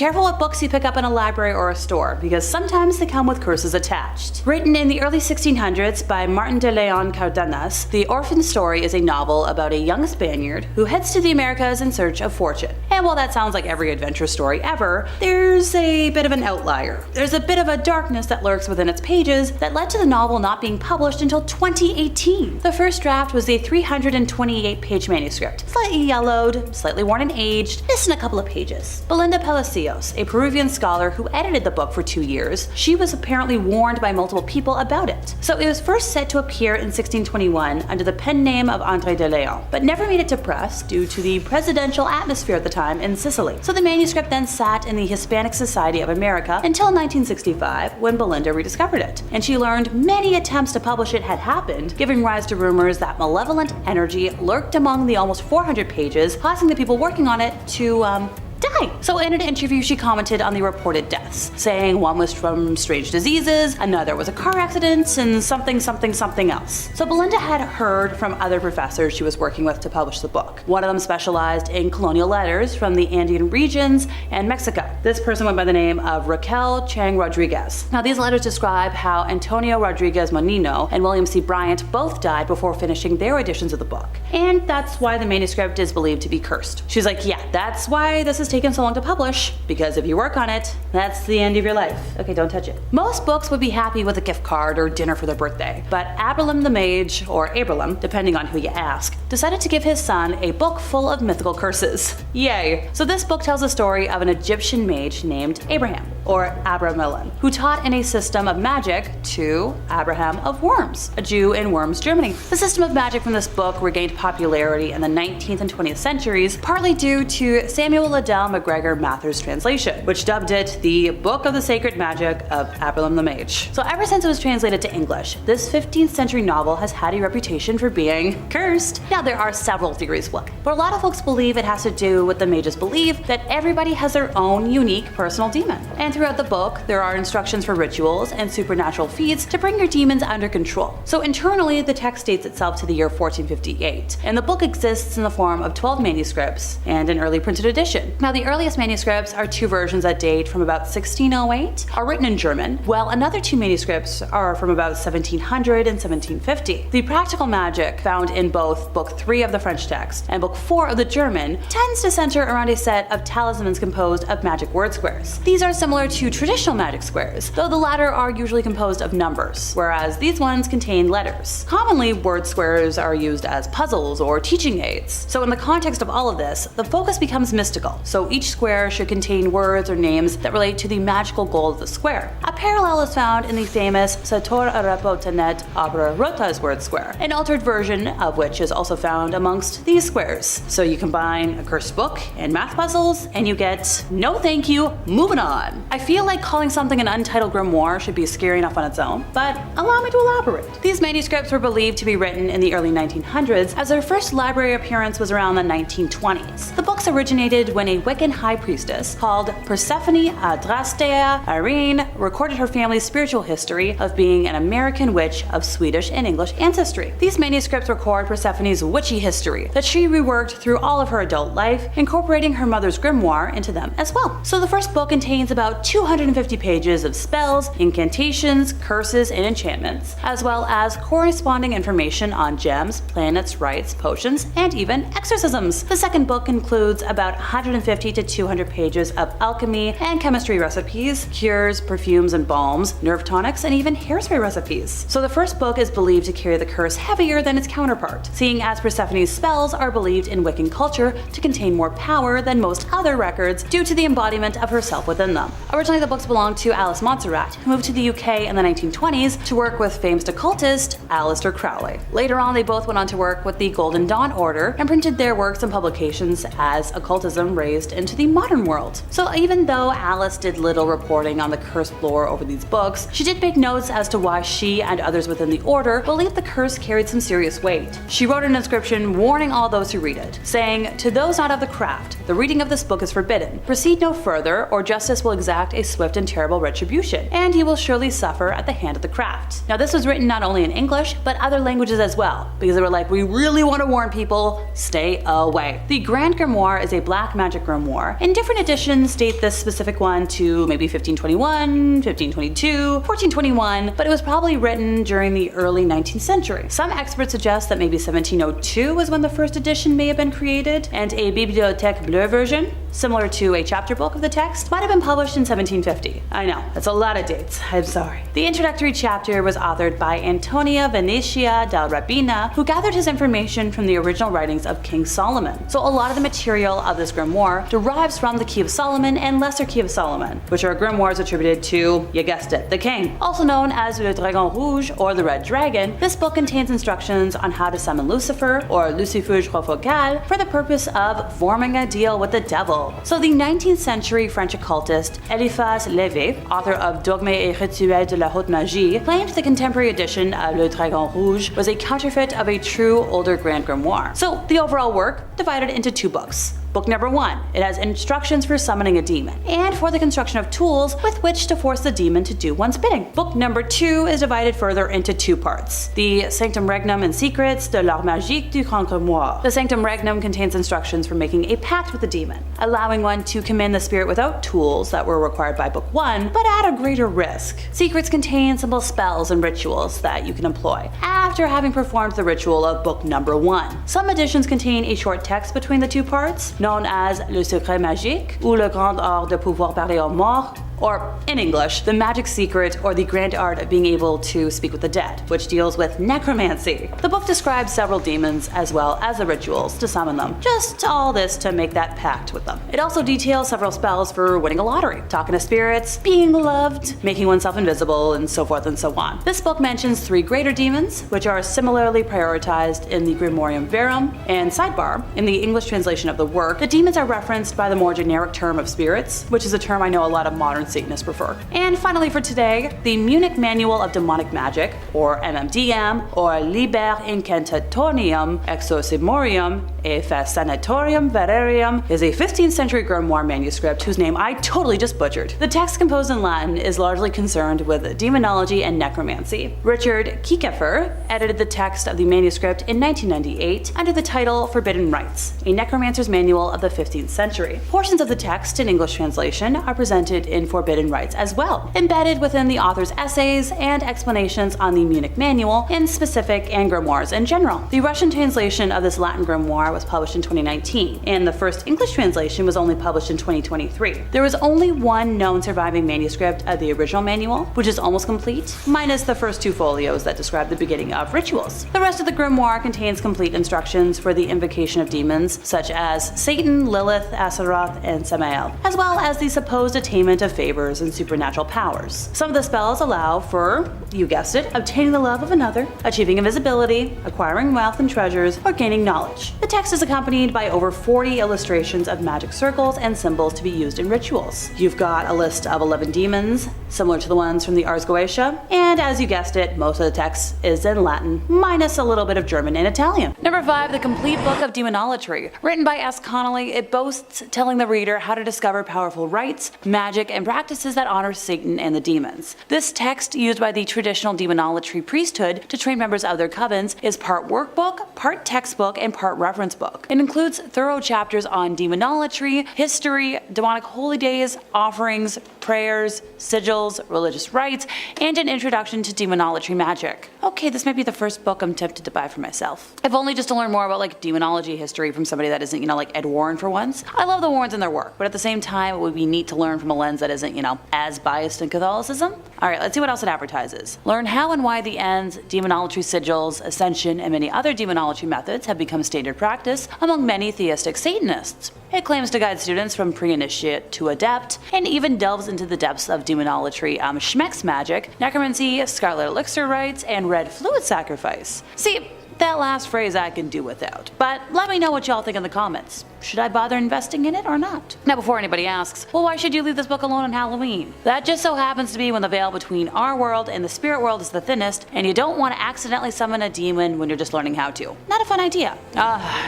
careful what books you pick up in a library or a store, because sometimes they come with curses attached. Written in the early 1600s by Martin de Leon Cardenas, The Orphan Story is a novel about a young Spaniard who heads to the Americas in search of fortune. And while that sounds like every adventure story ever, there's a bit of an outlier. There's a bit of a darkness that lurks within its pages that led to the novel not being published until 2018. The first draft was a 328-page manuscript, slightly yellowed, slightly worn and aged, missing a couple of pages. Belinda Palacios, a Peruvian scholar who edited the book for 2 years, she was apparently warned by multiple people about it. So it was first set to appear in 1621 under the pen name of Andre de Leon, but never made it to press due to the presidential atmosphere at the time in Sicily. So the manuscript then sat in the Hispanic Society of America until 1965, when Belinda rediscovered it, and she learned many attempts to publish it had happened, giving rise to rumors that malevolent energy lurked among the almost 400 pages, causing the people working on it to, die. So in an interview she commented on the reported deaths, saying one was from strange diseases, another was a car accident, and something else. So Belinda had heard from other professors she was working with to publish the book. One of them specialized in colonial letters from the Andean regions and Mexico. This person went by the name of Raquel Chang Rodriguez. Now these letters describe how Antonio Rodriguez Monino and William C. Bryant both died before finishing their editions of the book. And that's why the manuscript is believed to be cursed. She's like, yeah, that's why this is taken so long to publish, because if you work on it, that's the end of your life. Okay, don't touch it. Most books would be happy with a gift card or dinner for their birthday, but Abramelin the Mage, or Abramelin, depending on who you ask, decided to give his son a book full of mythical curses. Yay! So this book tells the story of an Egyptian mage named Abraham, or Abramelin, who taught in a system of magic to Abraham of Worms, a Jew in Worms, Germany. The system of magic from this book regained popularity in the 19th and 20th centuries, partly due to Samuel Liddell MacGregor Mather's translation, which dubbed it the Book of the Sacred Magic of Abramelin the Mage. So ever since it was translated to English, this 15th century novel has had a reputation for being cursed. Now there are several theories why, but a lot of folks believe it has to do with the mage's belief that everybody has their own unique personal demon. And throughout the book, there are instructions for rituals and supernatural feats to bring your demons under control. So internally, the text dates itself to the year 1458, and the book exists in the form of 12 manuscripts and an early printed edition. Now the earliest manuscripts are two versions that date from about 1608, are written in German, while another two manuscripts are from about 1700 and 1750. The practical magic found in both Book 3 of the French text and Book 4 of the German tends to center around a set of talismans composed of magic word squares. These are similar to traditional magic squares, though the latter are usually composed of numbers, whereas these ones contain letters. Commonly, word squares are used as puzzles or teaching aids. So in the context of all of this, the focus becomes mystical, so each square should contain words or names that relate to the magical goal of the square. A parallel is found in the famous Sator Arapotenet Abra Rota's word square, an altered version of which is also found amongst these squares. So you combine a cursed book and math puzzles, and you get no thank you, moving on. I feel like calling something an Untitled Grimoire should be scary enough on its own, but allow me to elaborate. These manuscripts were believed to be written in the early 1900s, as their first library appearance was around the 1920s. The books originated when a Wiccan high priestess called Persephone Adrastea Irene recorded her family's spiritual history of being an American witch of Swedish and English ancestry. These manuscripts record Persephone's witchy history that she reworked through all of her adult life, incorporating her mother's grimoire into them as well. So the first book contains about 250 pages of spells, incantations, curses, and enchantments, as well as corresponding information on gems, planets, rites, potions, and even exorcisms. The second book includes about 150 to 200 pages of alchemy and chemistry recipes, cures, perfumes and balms, nerve tonics, and even hairspray recipes. So the first book is believed to carry the curse heavier than its counterpart, seeing as Persephone's spells are believed in Wiccan culture to contain more power than most other records due to the embodiment of herself within them. Originally the books belonged to Alice Montserrat, who moved to the UK in the 1920s to work with famed occultist Aleister Crowley. Later on they both went on to work with the Golden Dawn Order and printed their works and publications as occultism raised into the modern world. So even though Alice did little reporting on the cursed lore over these books, she did make notes as to why she and others within the order believed the curse carried some serious weight. She wrote an inscription warning all those who read it, saying, "To those not of the craft, the reading of this book is forbidden. Proceed no further, or justice will exact a swift and terrible retribution, and you will surely suffer at the hand of the craft." Now this was written not only in English, but other languages as well, because they were like, we really want to warn people, stay away. The Grand Grimoire Grimoire is a black magic grimoire, and different editions date this specific one to maybe 1521, 1522, 1421, but it was probably written during the early 19th century. Some experts suggest that maybe 1702 was when the first edition may have been created, and a Bibliothèque Bleue version, similar to a chapter book of the text, might have been published in 1750. I know, that's a lot of dates, I'm sorry. The introductory chapter was authored by Antonia Venetia del Rabina, who gathered his information from the original writings of King Solomon. So a lot of the material of this grimoire derives from the Key of Solomon and Lesser Key of Solomon, which are grimoires attributed to, you guessed it, the king. Also known as Le Dragon Rouge or the Red Dragon, this book contains instructions on how to summon Lucifer or Lucifuge Rofocal for the purpose of forming a deal with the devil. So the 19th century French occultist Eliphas Lévy, author of Dogmes et Rituels de la Haute Magie, claimed the contemporary edition of Le Dragon Rouge was a counterfeit of a true older Grand Grimoire. So the overall work divided into two books. Book number 1, it has instructions for summoning a demon, and for the construction of tools with which to force the demon to do one's bidding. Book number 2 is divided further into two parts. The Sanctum Regnum and Secrets de l'Art Magique du Grand Grimoire. The Sanctum Regnum contains instructions for making a pact with the demon, allowing one to command the spirit without tools that were required by Book 1, but at a greater risk. Secrets contain simple spells and rituals that you can employ after having performed the ritual of Book number 1. Some editions contain a short text between the two parts, known as Le Secret Magique ou Le Grand Art de Pouvoir Parler aux Morts, or in English, the magic secret or the grand art of being able to speak with the dead, which deals with necromancy. The book describes several demons as well as the rituals to summon them, just all this to make that pact with them. It also details several spells for winning a lottery, talking to spirits, being loved, making oneself invisible, and so forth and so on. This book mentions 3 greater demons, which are similarly prioritized in the Grimorium Verum, and sidebar, in the English translation of the work, the demons are referenced by the more generic term of spirits, which is a term I know a lot of modern Satanists prefer. And finally for today, the Munich Manual of Demonic Magic, or MMDM, or Liber Incantatorium Exorcimorium et Fascinatorium Vererium, is a 15th century grimoire manuscript whose name I totally just butchered. The text, composed in Latin, is largely concerned with demonology and necromancy. Richard Kiekefer edited the text of the manuscript in 1998 under the title Forbidden Rites, a necromancer's manual of the 15th century. Portions of the text in English translation are presented in Forbidden Rites as well, embedded within the author's essays and explanations on the Munich Manual in specific and grimoires in general. The Russian translation of this Latin grimoire was published in 2019, and the first English translation was only published in 2023. There is only one known surviving manuscript of the original manual, which is almost complete, minus the first 2 folios that describe the beginning of rituals. The rest of the grimoire contains complete instructions for the invocation of demons, such as Satan, Lilith, Aseroth, and Samael, as well as the supposed attainment of favors and supernatural powers. Some of the spells allow for, you guessed it, obtaining the love of another, achieving invisibility, acquiring wealth and treasures, or gaining knowledge. The text is accompanied by over 40 illustrations of magic circles and symbols to be used in rituals. You've got a list of 11 demons, similar to the ones from the Ars Goetia, and as you guessed it, most of the text is in Latin, minus a little bit of German and Italian. Number 5, The Complete Book of Demonolatry. Written by S. Connolly, it boasts telling the reader how to discover powerful rites, magic, and practices that honor Satan and the demons. This text, used by the traditional demonolatry priesthood to train members of their covens, is part workbook, part textbook, and part reference book. It includes thorough chapters on demonolatry, history, demonic holy days, offerings, prayers, sigils, religious rites, and an introduction to demonolatry magic. Okay, this might be the first book I'm tempted to buy for myself. If only just to learn more about like demonology history from somebody that isn't, like Ed Warren for once. I love the Warrens and their work, but at the same time, it would be neat to learn from a lens that isn't, as biased in Catholicism. Alright, let's see what else it advertises. Learn how and why the ends, demonolatry sigils, ascension, and many other demonolatry methods have become standard practice among many theistic Satanists. It claims to guide students from pre-initiate to adept, and even delves into the depths of demonolatry, schmex magic, necromancy, scarlet elixir rites, and red fluid sacrifice. See, that last phrase I can do without. But let me know what y'all think in the comments. Should I bother investing in it or not? Now before anybody asks, well, why should you leave this book alone on Halloween? That just so happens to be when the veil between our world and the spirit world is the thinnest, and you don't want to accidentally summon a demon when you're just learning how to. Not a fun idea.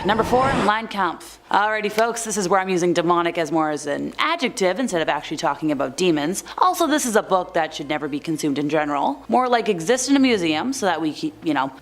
Number 4, Mein Kampf. Alrighty folks, this is where I'm using demonic as more as an adjective instead of actually talking about demons. Also, this is a book that should never be consumed in general. More like exist in a museum so that we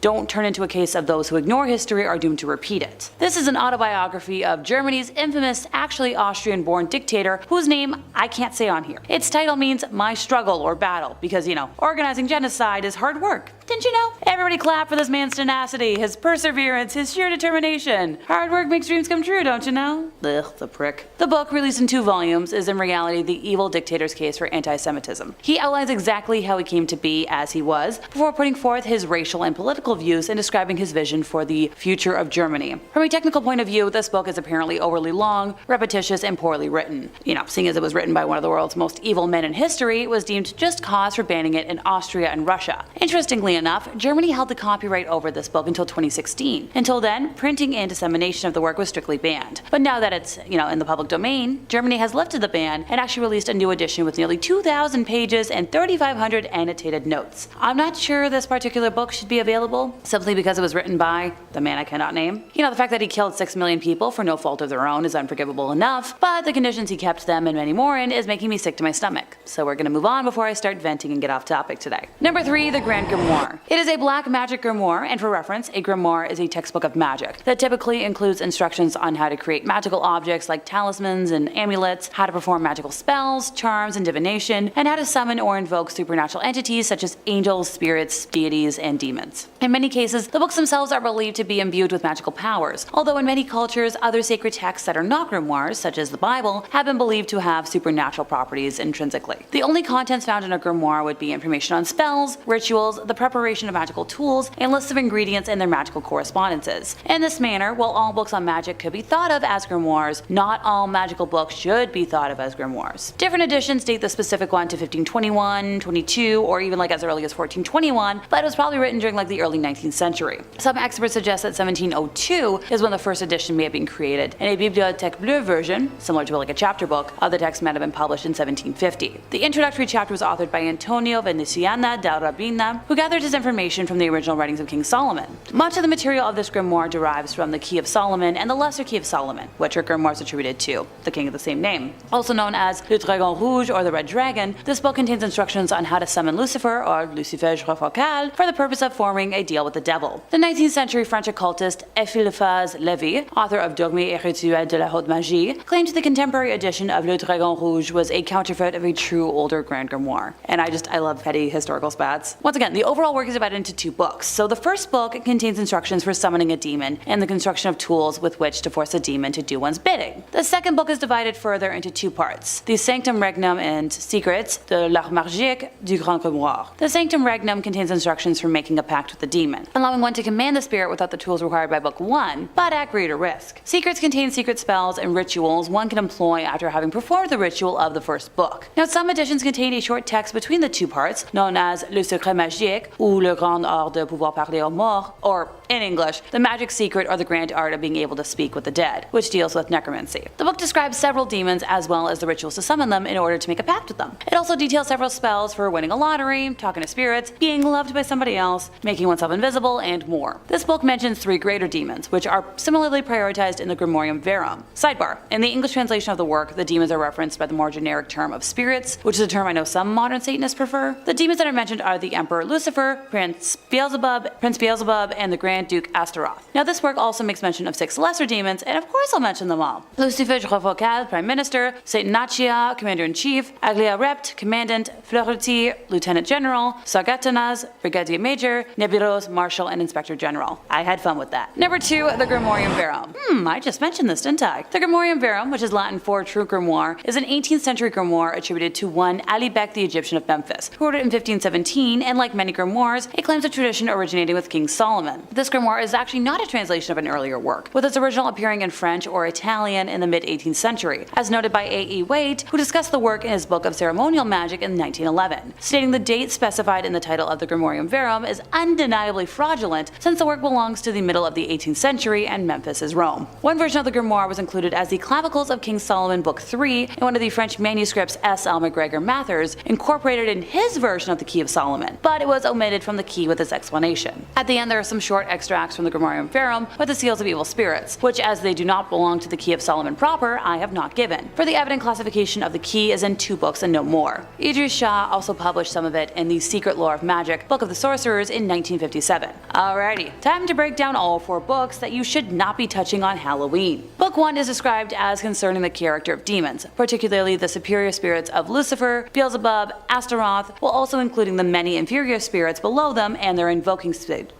don't turn into a case of those who ignore history are doomed to repeat it. This is an autobiography of German Germany's infamous, actually Austrian-born dictator whose name I can't say on here. Its title means my struggle or battle because, organizing genocide is hard work. Didn't you know? Everybody clap for this man's tenacity, his perseverance, his sheer determination. Hard work makes dreams come true, don't you know? Ugh, the prick. The book, released in 2 volumes, is in reality the evil dictator's case for anti-Semitism. He outlines exactly how he came to be as he was, before putting forth his racial and political views and describing his vision for the future of Germany. From a technical point of view, this book is apparently overly long, repetitious, and poorly written. Seeing as it was written by one of the world's most evil men in history, it was deemed just cause for banning it in Austria and Russia. Interestingly enough, Germany held the copyright over this book until 2016. Until then, printing and dissemination of the work was strictly banned. But now that it's, in the public domain, Germany has lifted the ban and actually released a new edition with nearly 2,000 pages and 3,500 annotated notes. I'm not sure this particular book should be available, simply because it was written by the man I cannot name. The fact that he killed 6 million people for no fault of their own is unforgivable enough, but the conditions he kept them and many more in is making me sick to my stomach. So we're gonna move on before I start venting and get off topic today. Number 3, the Grand Grimoire. It is a black magic grimoire, and for reference, a grimoire is a textbook of magic that typically includes instructions on how to create magical objects like talismans and amulets, how to perform magical spells, charms, and divination, and how to summon or invoke supernatural entities such as angels, spirits, deities, and demons. In many cases, the books themselves are believed to be imbued with magical powers, although in many cultures, other sacred texts that are not grimoires, such as the Bible, have been believed to have supernatural properties intrinsically. The only contents found in a grimoire would be information on spells, rituals, the preparation of magical tools, and lists of ingredients and their magical correspondences. In this manner, while all books on magic could be thought of as grimoires, not all magical books should be thought of as grimoires. Different editions date the specific one to 1521, 22, or even as early as 1421, but it was probably written during the early 19th century. Some experts suggest that 1702 is when the first edition may have been created, and a Bibliothèque Bleue version, similar to a chapter book, of the text might have been published in 1750. The introductory chapter was authored by Antonio Veneziana da Rabbina, who gathered his information from the original writings of King Solomon. Much of the material of this grimoire derives from the Key of Solomon and the Lesser Key of Solomon, which are grimoires attributed to the king of the same name. Also known as Le Dragon Rouge or the Red Dragon, this book contains instructions on how to summon Lucifer or Lucifer Focal for the purpose of forming a deal with the devil. The 19th century French occultist Eliphas Lévy, author of Dogmes et Rituels de la Haute Magie, claimed the contemporary edition of Le Dragon Rouge was a counterfeit of a true older Grand Grimoire. And I love petty historical spats. Once again, the overall work is divided into 2 books. So the first book contains instructions for summoning a demon and the construction of tools with which to force a demon to do one's bidding. The second book is divided further into 2 parts: the Sanctum Regnum and Secrets de l'Art Magique du Grand Grimoire. The Sanctum Regnum contains instructions for making a pact with the demon, allowing one to command the spirit without the tools required by book 1, but at greater risk. Secrets contain secret spells and rituals one can employ after having performed the ritual of the first book. Now, some editions contain a short text between the 2 parts, known as Le Secret Magique ou Le Grand Art de pouvoir parler aux morts, or in English, The Magic Secret or the Grand Art of Being Able to Speak with the Dead, which deals with necromancy. The book describes several demons as well as the rituals to summon them in order to make a pact with them. It also details several spells for winning a lottery, talking to spirits, being loved by somebody else, making oneself invisible, and more. This book mentions 3 greater demons, which are similarly prioritized in the Grimorium Verum. Sidebar: in the English translation of the work, the demons are referenced by the more generic term of spirits, which is a term I know some modern Satanists prefer. The demons that are mentioned are the Emperor Lucifer, Prince Beelzebub, and the Grand Duke Astaroth. Now, this work also makes mention of 6 lesser demons, and of course I'll mention them all. Lucifer Focal, Prime Minister; Saint Nachia, Commander-in-Chief; Aglia Rept, Commandant; Fleuretti, Lieutenant General; Sargatanas, Brigadier Major; Nebiros, Marshal, and Inspector General. I had fun with that. Number 2, the Grimorium Verum. I just mentioned this, didn't I? The Grimorium Verum, which is Latin for true grimoire, is an 18th century grimoire attributed to one Ali Bek the Egyptian of Memphis, who wrote it in 1517, and like many grimoires, it claims a tradition originating with King Solomon. This grimoire is actually not a translation of an earlier work, with its original appearing in French or Italian in the mid-18th century, as noted by A.E. Waite, who discussed the work in his Book of Ceremonial Magic in 1911, stating the date specified in the title of the Grimorium Verum is undeniably fraudulent since the work belongs to the middle of the 18th century and Memphis is Rome. One version of the grimoire was included as the Clavicles of King Solomon Book 3 in one of the French manuscripts S. L. MacGregor Mathers incorporated in his version of the Key of Solomon, but it was omitted from the key with its explanation. At the end, there are some short extracts from the Grimorium Verum with the seals of evil spirits, which, as they do not belong to the Key of Solomon proper, I have not given, for the evident classification of the key is in 2 books and no more. Idris Shah also published some of it in the Secret Lore of Magic, Book of the Sorcerers in 1957. Alrighty, time to break down all 4 books that you should not be touching on Halloween. Book 1 is described as concerning the character of demons, particularly the superior spirits of Lucifer, Beelzebub, Astaroth, while also including the many inferior spirits below them and their invoking sigils.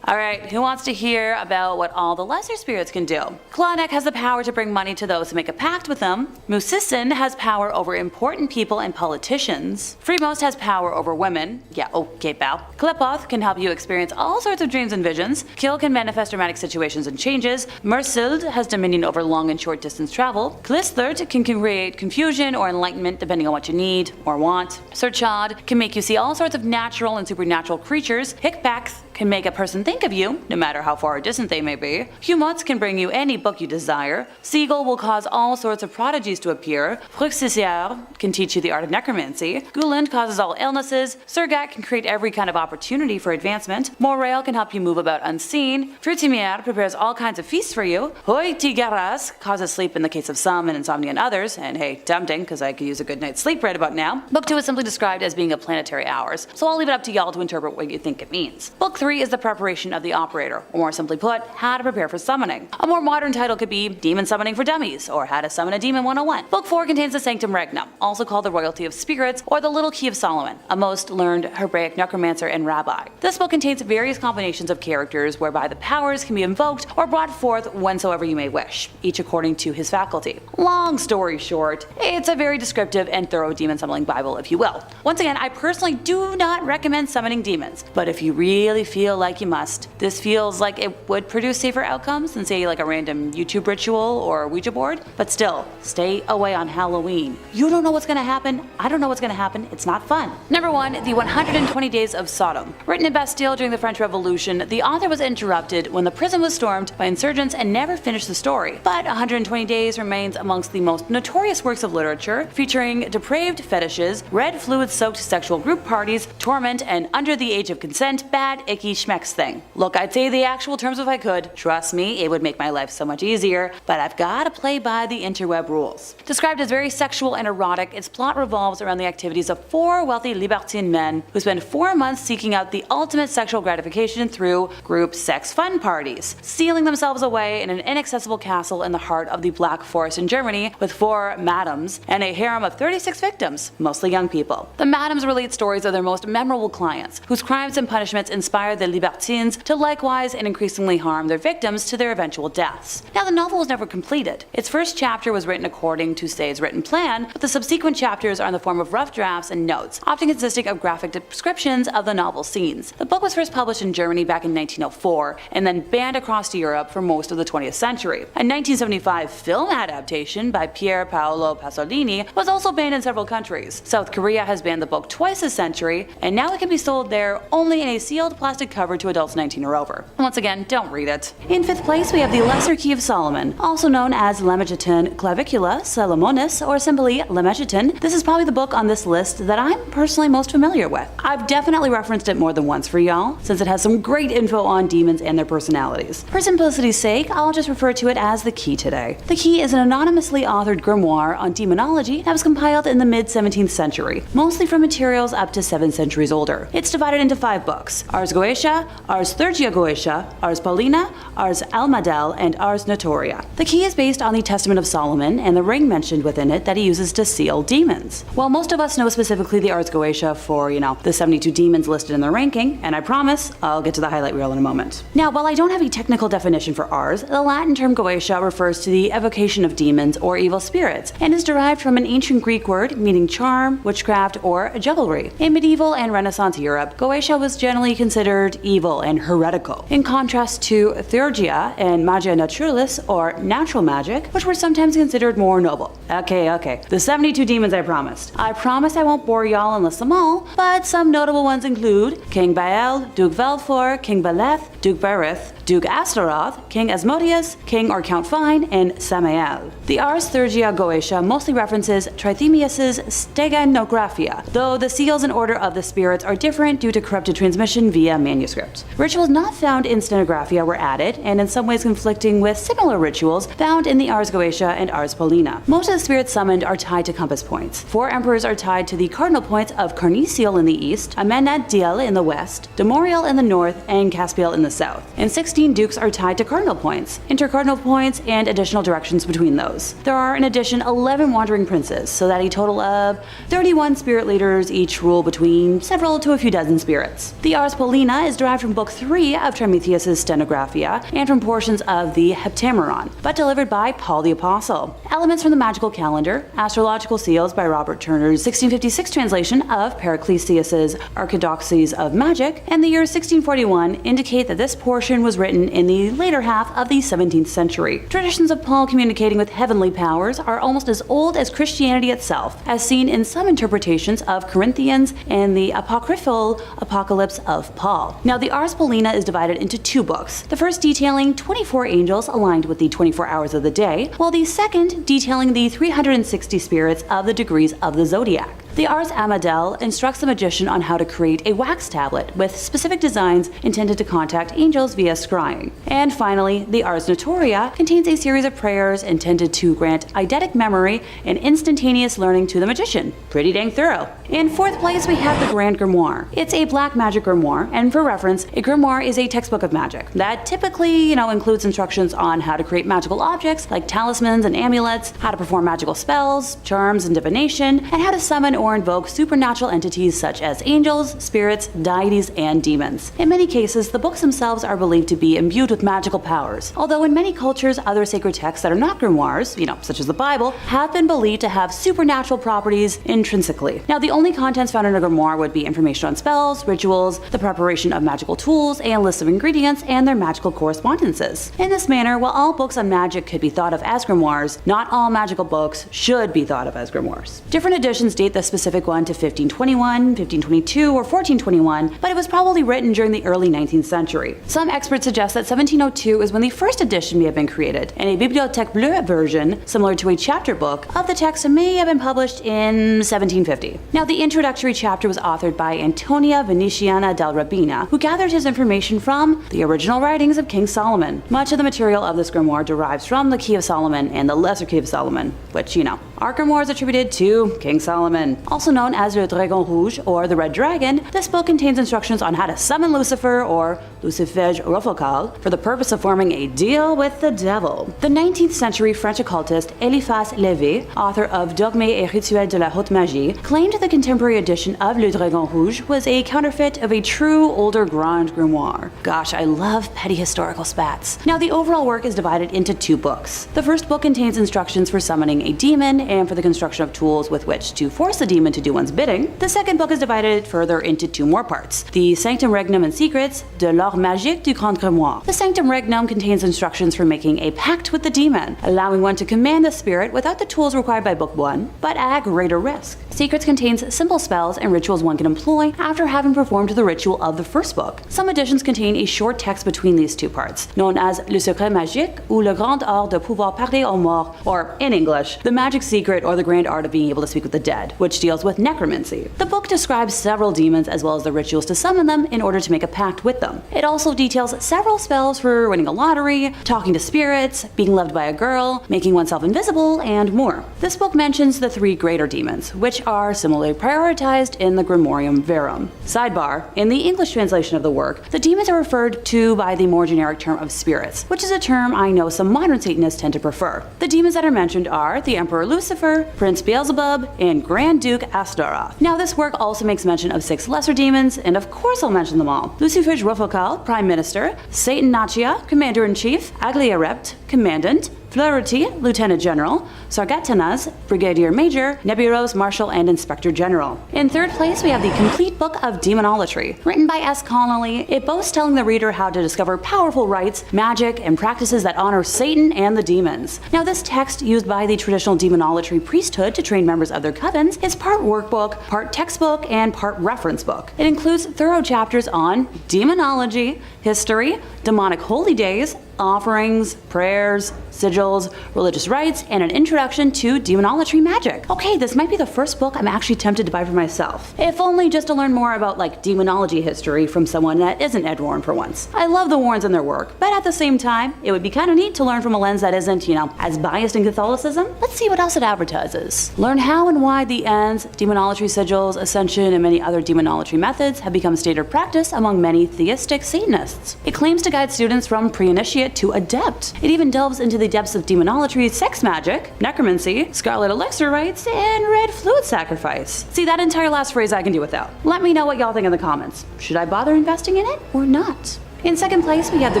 Alright, who wants to hear about what all the lesser spirits can do? Claudic has the power to bring money to those who make a pact with them. Musicin has power over important people and politicians. Freemost has power over women. Yeah, okay, bow. Klepoth can help you experience all sorts of dreams and visions. Kill can manifest dramatic situations and changes. Mersild has dominion over long and short distance travel. Clisthert can create confusion or enlightenment depending on what you need or want. Serchad can make you see all sorts of natural and supernatural creatures. Hickpax can make a person think of you, no matter how far distant they may be. Humotz can bring you any book you desire. Siegel will cause all sorts of prodigies to appear. Fruxisier can teach you the art of necromancy. Guland causes all illnesses. Sergat can create every kind of opportunity for advancement. Morale can help you move about unseen. Frutimier prepares all kinds of feasts for you. Hoi Tigaras causes sleep in the case of some and insomnia in others, and hey, tempting, because I could use a good night's sleep right about now. Book 2 is simply described as being of planetary hours, so I'll leave it up to y'all to interpret what you think it means. Book 3 is the preparation of the operator, or more simply put, how to prepare for summoning. A more modern title could be Demon Summoning for Dummies, or How to Summon a Demon 101. Book 4 contains the Sanctum Regnum, also called the Royalty of Spirits, or the Little Key of Solomon, a most learned Hebraic necromancer and rabbi. This book contains various combinations of characters whereby the powers can be invoked or brought forth whensoever you may wish, each according to his faculty. Long story short, it's a very descriptive and thorough demon summoning Bible, if you will. Once again, I personally do not recommend summoning demons, but if you really feel like you must, this feels like it would produce safer outcomes than say like a random YouTube ritual or Ouija board, but still, stay away on Halloween. You don't know what's gonna happen, I don't know what's gonna happen, it's not fun. Number 1, The 120 Days of Sodom. Written in Bastille during the French Revolution, the author was interrupted when the prison was stormed by insurgents and never finished the story, but 120 Days remains amongst the most notorious works of literature, featuring depraved fetishes, red fluid-soaked sexual group parties, torment, and under the age of consent, bad, icky schmecks thing. Look, I'd say the actual terms if I could. Trust me, it would make my life so much easier, but I've gotta play by the interweb rules. Described as very sexual and erotic, its plot revolves around the activities of 4 wealthy libertine men who spend 4 months seeking out the ultimate sexual gratification through group sex fun parties, sealing themselves away in an inaccessible castle in the heart of the Black Forest in Germany with 4 madams and a harem of 36 victims, mostly young people. The madams relate stories of their most memorable clients, whose crimes and punishments inspire the libertines to likewise and increasingly harm their victims to their eventual deaths. Now, the novel was never completed. Its first chapter was written according to Say's written plan, but the subsequent chapters are in the form of rough drafts and notes, often consisting of graphic descriptions of the novel scenes. The book was first published in Germany back in 1904, and then banned across Europe for most of the 20th century. A 1975 film adaptation by Pier Paolo Pasolini was also banned in several countries. South Korea has banned the book twice this century, and now it can be sold there only in a sealed plastic cover to adults 19 or over. Once again, don't read it. In 5th place, we have the Lesser Key of Solomon, also known as Lemegeton Clavicula Salomonis, or simply Lemegeton. This is probably the book on this list that I'm personally most familiar with. I've definitely referenced it more than once for y'all, since it has some great info on demons and their personalities. For simplicity's sake, I'll just refer to it as The Key today. The Key is an anonymously authored grimoire on demonology that was compiled in the mid-17th century, mostly from materials up to 7 centuries older. It's divided into 5 books: Ars Goetia, Ars Thurgia Goetia, Ars Paulina, Ars Almadel, and Ars Notoria. The Key is based on the Testament of Solomon and the ring mentioned within it that he uses to seal demons. While most of us know specifically the Ars Goetia for, the 72 demons listed in the ranking, and I promise I'll get to the highlight reel in a moment. Now, while I don't have a technical definition for Ars, the Latin term Goetia refers to the evocation of demons or evil spirits, and is derived from an ancient Greek word meaning charm, witchcraft, or jugglery. In medieval and Renaissance Europe, Goetia was generally considered evil and heretical, in contrast to Theurgia and Magia Naturalis, or natural magic, which were sometimes considered more noble. Okay, the 72 demons I promised. I promise I won't bore y'all and list them all, but some notable ones include King Baal, Duke Valfor, King Baleth, Duke Berith, Duke Astaroth, King Asmodeus, King or Count Fine, and Samael. The Ars Thurgia Goetia mostly references Trithemius's Steganographia, though the seals and order of the spirits are different due to corrupted transmission via manuscript. Rituals not found in Stenographia were added, and in some ways conflicting with similar rituals found in the Ars Goetia and Ars Paulina. Most of the spirits summoned are tied to compass points. 4 emperors are tied to the cardinal points of Carnisiel in the east, Amenadiel in the west, Demoriel in the north, and Caspiel in the south. And 16 dukes are tied to cardinal points, intercardinal points, and additional directions between those. There are in addition 11 wandering princes, so that a total of 31 spirit leaders each rule between several to a few dozen spirits. The Ars Paulina is derived from Book 3 of Tremitius's Stenographia and from portions of the Heptameron, but delivered by Paul the Apostle. Elements from the magical calendar, astrological seals by Robert Turner's 1656 translation of Paracelsus's Archidoxes of Magic, and the year 1641 indicate that this portion was written in the later half of the 17th century. Traditions of Paul communicating with heavenly powers are almost as old as Christianity itself, as seen in some interpretations of Corinthians and the apocryphal Apocalypse of Paul. Now, the Ars Paulina is divided into 2 books, the first detailing 24 angels aligned with the 24 hours of the day, while the second detailing the 360 spirits of the degrees of the zodiac. The Ars Amadel instructs the magician on how to create a wax tablet with specific designs intended to contact angels via scrying. And finally, the Ars Notoria contains a series of prayers intended to grant eidetic memory and instantaneous learning to the magician. Pretty dang thorough. In 4th place, we have the Grand Grimoire. It's a black magic grimoire, and for reference, a grimoire is a textbook of magic that typically, includes instructions on how to create magical objects like talismans and amulets, how to perform magical spells, charms and divination, and how to summon or invoke supernatural entities such as angels, spirits, deities, and demons. In many cases, the books themselves are believed to be imbued with magical powers, although in many cultures, other sacred texts that are not grimoires, such as the Bible, have been believed to have supernatural properties intrinsically. Now, the only contents found in a grimoire would be information on spells, rituals, the preparation of magical tools, and lists of ingredients, and their magical correspondences. In this manner, while all books on magic could be thought of as grimoires, not all magical books should be thought of as grimoires. Different editions date the specific one to 1521, 1522, or 1421, but it was probably written during the early 19th century. Some experts suggest that 1702 is when the first edition may have been created, and a Bibliothèque Bleue version, similar to a chapter book, of the text may have been published in 1750. Now, the introductory chapter was authored by Antonia Venetiana del Rabina, who gathered his information from the original writings of King Solomon. Much of the material of this grimoire derives from the Key of Solomon and the Lesser Key of Solomon, which, our grimoire is attributed to King Solomon. Also known as Le Dragon Rouge, or the Red Dragon, this book contains instructions on how to summon Lucifer, or Lucifege Rofocal, for the purpose of forming a deal with the devil. The 19th century French occultist Eliphas Lévy, author of Dogmes et Rituels de la Haute Magie, claimed the contemporary edition of Le Dragon Rouge was a counterfeit of a true older Grand Grimoire. Gosh, I love petty historical spats. Now, the overall work is divided into 2 books. The first book contains instructions for summoning a demon and for the construction of tools with which to force the demon to do one's bidding. The second book is divided further into 2 more parts: the Sanctum Regnum and Secrets de l'Art Magique du Grand Grimoire. The Sanctum Regnum contains instructions for making a pact with the demon, allowing one to command the spirit without the tools required by Book 1, but at greater risk. Secrets contains simple spells and rituals one can employ after having performed the ritual of the first book. Some editions contain a short text between these 2 parts, known as Le Secret Magique ou Le Grand Art de pouvoir parler aux morts, or in English, the magic secret or the grand art of being able to speak with the dead, which deals with necromancy. The book describes several demons as well as the rituals to summon them in order to make a pact with them. It also details several spells for winning a lottery, talking to spirits, being loved by a girl, making oneself invisible, and more. This book mentions the 3 greater demons, which are similarly prioritized in the Grimorium Verum. Sidebar: in the English translation of the work, the demons are referred to by the more generic term of spirits, which is a term I know some modern Satanists tend to prefer. The demons that are mentioned are the Emperor Lucifer, Prince Beelzebub, and Grand Duke Astaroth. Now, this work also makes mention of 6 lesser demons, and of course I'll mention them all. Lucifege Rofocal, Prime Minister; Satan Nachia, Commander-in-Chief; Agliarept, Commandant; Fleurity, Lieutenant General; Sargatanas, Brigadier Major; Nebulos, Marshal, and Inspector General. In 3rd place, we have the Complete Book of Demonolatry, written by S. Connolly. It boasts telling the reader how to discover powerful rites, magic, and practices that honor Satan and the demons. Now, this text, used by the traditional demonolatry priesthood to train members of their covens, is part workbook, part textbook, and part reference book. It includes thorough chapters on demonology, history, demonic holy days, offerings, prayers, sigils, religious rites, and an introduction to demonolatry magic. Okay, this might be the first book I'm actually tempted to buy for myself, if only just to learn more about like demonology history from someone that isn't Ed Warren for once. I love the Warrens and their work, but at the same time, it would be kind of neat to learn from a lens that isn't, as biased in Catholicism. Let's see what else it advertises. Learn how and why the ends, demonolatry sigils, ascension, and many other demonolatry methods have become standard practice among many theistic Satanists. It claims to guide students from pre-initiate to adept. It even delves into the depths of demonolatry, sex magic, necromancy, scarlet elixir rites, and red fluid sacrifice. See, that entire last phrase I can do without. Let me know what y'all think in the comments. Should I bother investing in it or not? In second place, we have the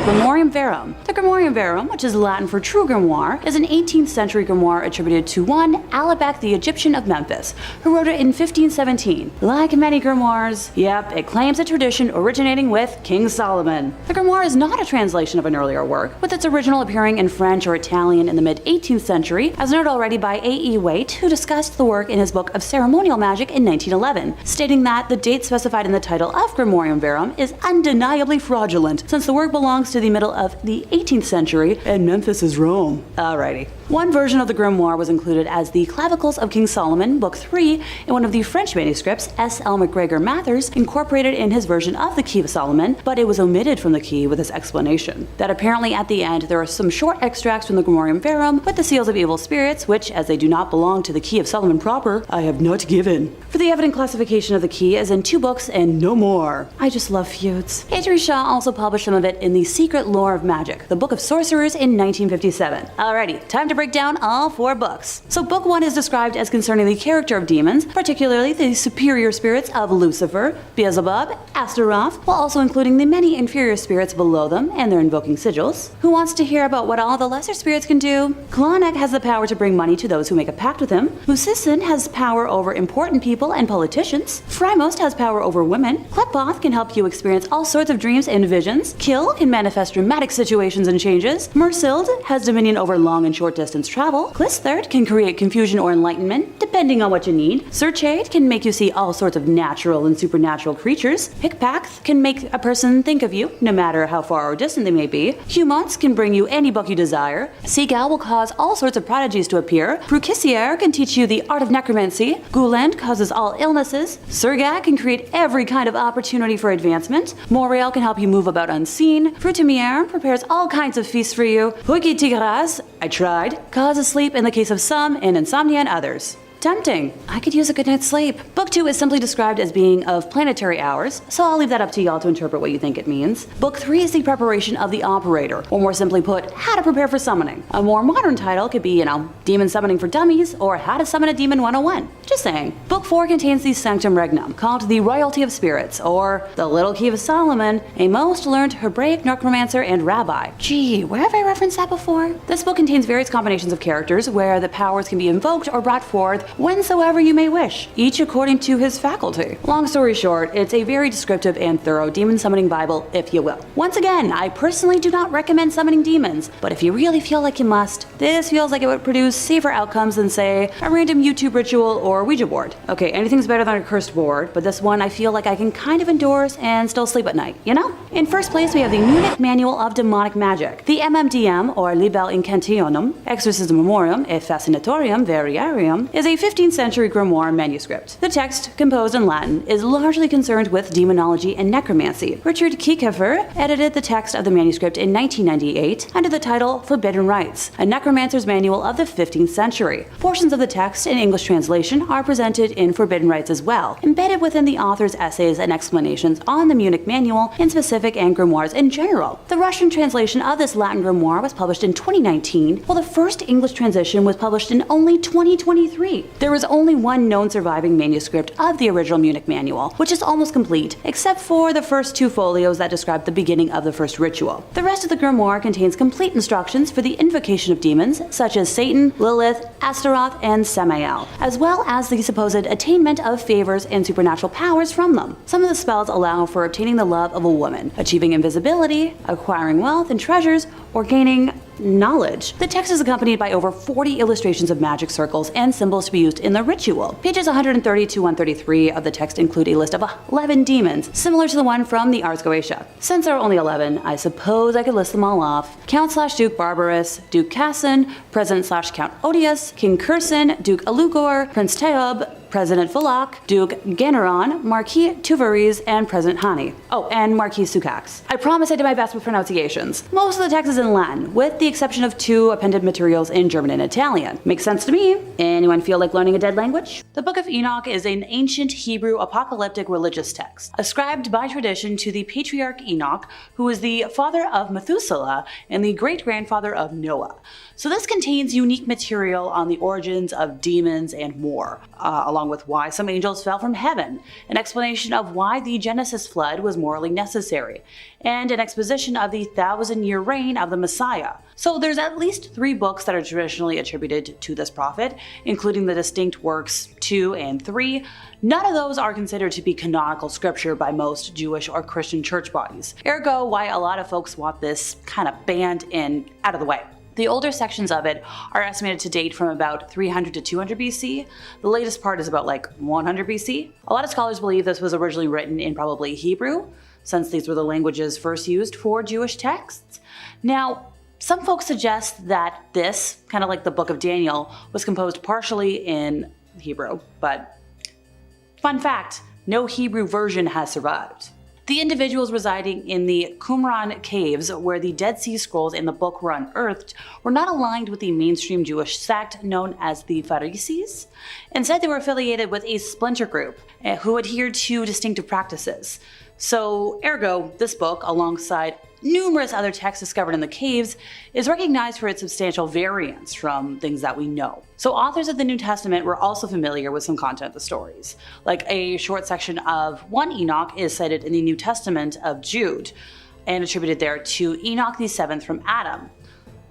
Grimorium Verum. The Grimorium Verum, which is Latin for true grimoire, is an 18th century grimoire attributed to one Alabak the Egyptian of Memphis, who wrote it in 1517. Like many grimoires, it claims a tradition originating with King Solomon. The grimoire is not a translation of an earlier work, with its original appearing in French or Italian in the mid-18th century, as noted already by A.E. Waite, who discussed the work in his book of ceremonial magic in 1911, stating that the date specified in the title of Grimorium Verum is undeniably fraudulent, since the work belongs to the middle of the 18th century and Memphis is Rome. Alrighty. One version of the grimoire was included as the Clavicles of King Solomon, Book 3, in one of the French manuscripts S. L. MacGregor Mathers incorporated in his version of the Key of Solomon, but it was omitted from the key with his explanation. That apparently at the end there are some short extracts from the Grimorium Verum with the seals of evil spirits, which, as they do not belong to the Key of Solomon proper, I have not given. For the evident classification of the key is in 2 books and no more. I just love feuds. Andrew Shaw also published some of it in The Secret Lore of Magic, the Book of Sorcerers in 1957. Alrighty, time to break down all 4 books. So book 1 is described as concerning the character of demons, particularly the superior spirits of Lucifer, Beelzebub, Astaroth, while also including the many inferior spirits below them and their invoking sigils. Who wants to hear about what all the lesser spirits can do? Klonek has the power to bring money to those who make a pact with him. Musisin has power over important people and politicians. Frymost has power over women. Kleppoth can help you experience all sorts of dreams and visions. Kill can manifest dramatic situations and changes. Mersild has dominion over long and short distance travel. Clisthard can create confusion or enlightenment, depending on what you need. Serchade can make you see all sorts of natural and supernatural creatures. Pickpack can make a person think of you, no matter how far or distant they may be. Humans can bring you any book you desire. Seagal will cause all sorts of prodigies to appear. Brucissier can teach you the art of necromancy. Gouland causes all illnesses. Sergat can create every kind of opportunity for advancement. Moriel can help you move about unseen. Fruitimier prepares all kinds of feasts for you. Huigi Tigras, I tried, causes sleep in the case of some and insomnia in others. Tempting. I could use a good night's sleep. Book 2 is simply described as being of planetary hours, so I'll leave that up to y'all to interpret what you think it means. Book 3 is the preparation of the operator, or more simply put, how to prepare for summoning. A more modern title could be, Demon Summoning for Dummies, or How to Summon a Demon 101. Just saying. Book 4 contains the Sanctum Regnum, called the Royalty of Spirits, or the Little Key of Solomon, a most learned Hebraic necromancer and rabbi. Gee, where have I referenced that before? This book contains various combinations of characters where the powers can be invoked or brought forth whensoever you may wish, each according to his faculty. Long story short, it's a very descriptive and thorough demon summoning Bible, if you will. Once again, I personally do not recommend summoning demons, but if you really feel like you must, this feels like it would produce safer outcomes than, say, a random YouTube ritual or Ouija board. Okay, anything's better than a cursed board, but this one I feel like I can kind of endorse and still sleep at night, you know? In first place, we have the Munich Manual of Demonic Magic. The MMDM, or Libel Incantionum, Exorcismorium e Fascinatorium Variarium, is a 15th century grimoire manuscript. The text, composed in Latin, is largely concerned with demonology and necromancy. Richard Kiekefer edited the text of the manuscript in 1998 under the title Forbidden Rites, a necromancer's manual of the 15th century. Portions of the text in English translation are presented in Forbidden Rites as well, embedded within the author's essays and explanations on the Munich Manual in specific and grimoires in general. The Russian translation of this Latin grimoire was published in 2019, while the first English translation was published in only 2023. There is only one known surviving manuscript of the original Munich Manual, which is almost complete, except for the first 2 folios that describe the beginning of the first ritual. The rest of the grimoire contains complete instructions for the invocation of demons, such as Satan, Lilith, Astaroth, and Samael, as well as the supposed attainment of favors and supernatural powers from them. Some of the spells allow for obtaining the love of a woman, achieving invisibility, acquiring wealth and treasures, or gaining knowledge. The text is accompanied by over 40 illustrations of magic circles and symbols to be used in the ritual. Pages 130 to 133 of the text include a list of 11 demons, similar to the one from the Ars Goetia. Since there are only 11, I suppose I could list them all off. Count/Duke Barbarous, Duke Cassin, President/Count Odious, King Curson, Duke Alugor, Prince Teob, President Fulak, Duke Generon, Marquis Tuvaris, and President Hani. Oh, and Marquis Sucax. I promise I did my best with pronunciations. Most of the text is in Latin, with the exception of 2 appended materials in German and Italian. Makes sense to me. Anyone feel like learning a dead language? The Book of Enoch is an ancient Hebrew apocalyptic religious text, ascribed by tradition to the patriarch Enoch, who is the father of Methuselah and the great-grandfather of Noah. So this contains unique material on the origins of demons and more, along with why some angels fell from heaven, an explanation of why the Genesis flood was morally necessary, and an exposition of the 1,000-year reign of the Messiah. So there's at least 3 books that are traditionally attributed to this prophet, including the distinct works 2 and 3. None of those are considered to be canonical scripture by most Jewish or Christian church bodies. Ergo, why a lot of folks want this kind of banned and out of the way. The older sections of it are estimated to date from about 300 to 200 BC. The latest part is about like 100 BC. A lot of scholars believe this was originally written in probably Hebrew, since these were the languages first used for Jewish texts. Now, some folks suggest that this, kind of like the Book of Daniel, was composed partially in Hebrew, but fun fact, no Hebrew version has survived. The individuals residing in the Qumran caves, where the Dead Sea Scrolls and the book were unearthed, were not aligned with the mainstream Jewish sect known as the Pharisees. Instead, they were affiliated with a splinter group who adhered to distinctive practices. So, ergo, this book, alongside numerous other texts discovered in the caves, is recognized for its substantial variance from things that we know. So authors of the New Testament were also familiar with some content of the stories. Like a short section of 1 Enoch is cited in the New Testament of Jude, and attributed there to Enoch the 7th from Adam.